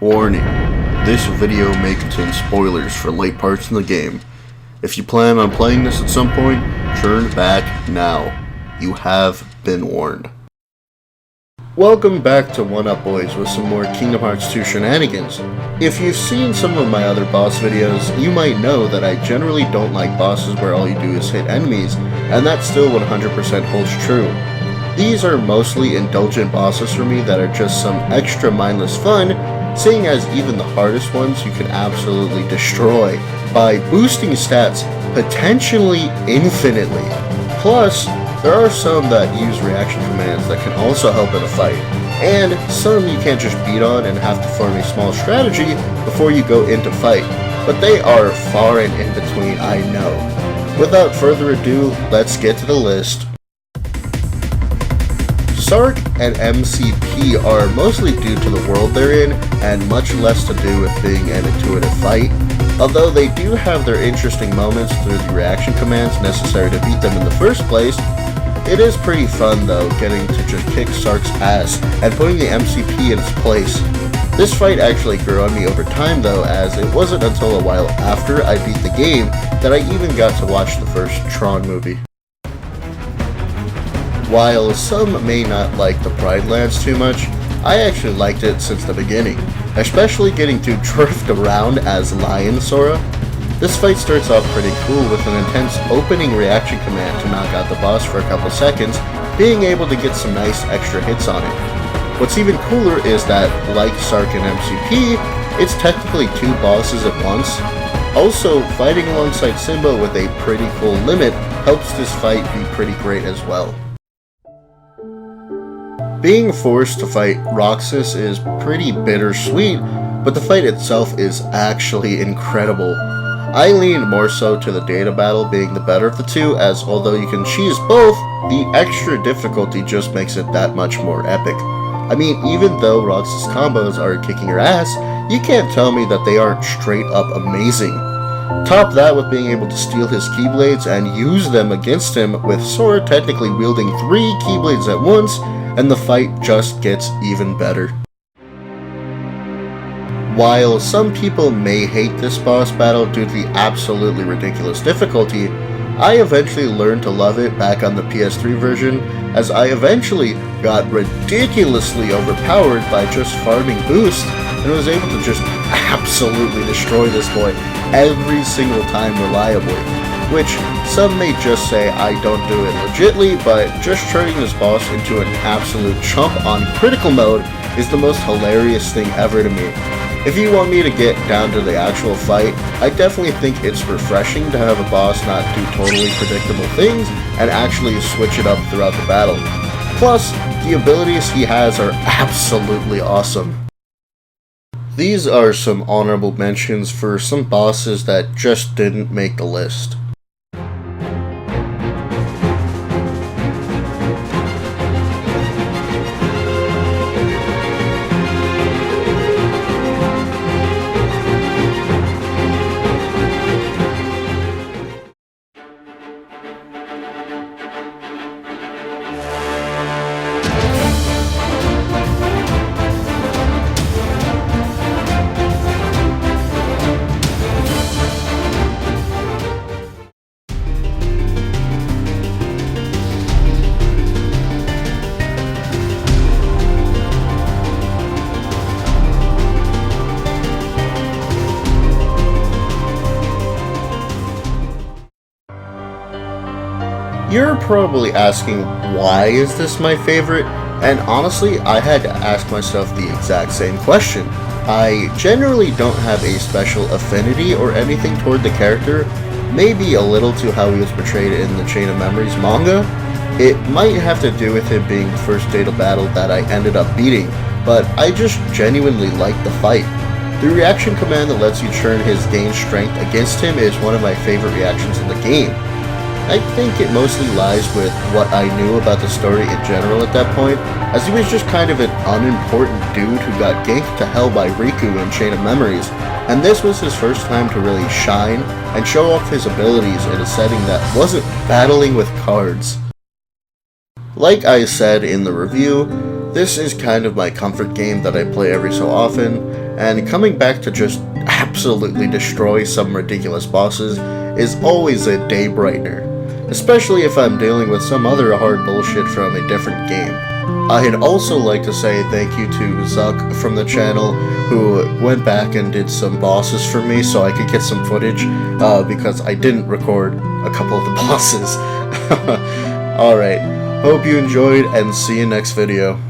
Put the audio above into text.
Warning, this video may contain spoilers for late parts in the game. If you plan on playing this at some point, turn back now. You have been warned. Welcome back to One Up Boys with some more Kingdom Hearts 2 shenanigans. If you've seen some of my other boss videos, you might know that I generally don't like bosses where all you do is hit enemies, and that still 100% holds true. These are mostly indulgent bosses for me that are just some extra mindless fun, seeing as even the hardest ones you can absolutely destroy by boosting stats potentially infinitely. Plus, there are some that use reaction commands that can also help in a fight, and some you can't just beat on and have to form a small strategy before you go into fight, but they are far and in between, I know. Without further ado, let's get to the list. Sark and MCP are mostly due to the world they're in, and much less to do with being an intuitive fight, although they do have their interesting moments through the reaction commands necessary to beat them in the first place. It is pretty fun though, getting to just kick Sark's ass and putting the MCP in its place. This fight actually grew on me over time though, as it wasn't until a while after I beat the game that I even got to watch the first Tron movie. While some may not like the Pride Lands too much, I actually liked it since the beginning, especially getting to drift around as Lion Sora. This fight starts off pretty cool with an intense opening reaction command to knock out the boss for a couple seconds, being able to get some nice extra hits on it. What's even cooler is that, like Sark and MCP, it's technically two bosses at once. Also, fighting alongside Simba with a pretty cool limit helps this fight be pretty great as well. Being forced to fight Roxas is pretty bittersweet, but the fight itself is actually incredible. I leaned more so to the data battle being the better of the two, as although you can cheese both, the extra difficulty just makes it that much more epic. I mean, even though Roxas combos are kicking your ass, you can't tell me that they aren't straight up amazing. Top that with being able to steal his Keyblades and use them against him, with Sora technically wielding 3 Keyblades at once, and the fight just gets even better. While some people may hate this boss battle due to the absolutely ridiculous difficulty, I eventually learned to love it back on the PS3 version, as I eventually got ridiculously overpowered by just farming boosts, and was able to just absolutely destroy this boy every single time reliably. Which, some may just say I don't do it legitly, but just turning this boss into an absolute chump on critical mode is the most hilarious thing ever to me. If you want me to get down to the actual fight, I definitely think it's refreshing to have a boss not do totally predictable things and actually switch it up throughout the battle. Plus, the abilities he has are absolutely awesome. These are some honorable mentions for some bosses that just didn't make the list. You're probably asking, why is this my favorite? And honestly, I had to ask myself the exact same question. I generally don't have a special affinity or anything toward the character, maybe a little to how he was portrayed in the Chain of Memories manga. It might have to do with him being the first data battle that I ended up beating, but I just genuinely liked the fight. The reaction command that lets you turn his gain strength against him is one of my favorite reactions in the game. I think it mostly lies with what I knew about the story in general at that point, as he was just kind of an unimportant dude who got ganked to hell by Riku in Chain of Memories, and this was his first time to really shine and show off his abilities in a setting that wasn't battling with cards. Like I said in the review, this is kind of my comfort game that I play every so often, and coming back to just absolutely destroy some ridiculous bosses is always a day brightener, especially if I'm dealing with some other hard bullshit from a different game. I'd also like to say thank you to Zuck from the channel, who went back and did some bosses for me so I could get some footage, because I didn't record a couple of the bosses. Alright, hope you enjoyed, and see you next video.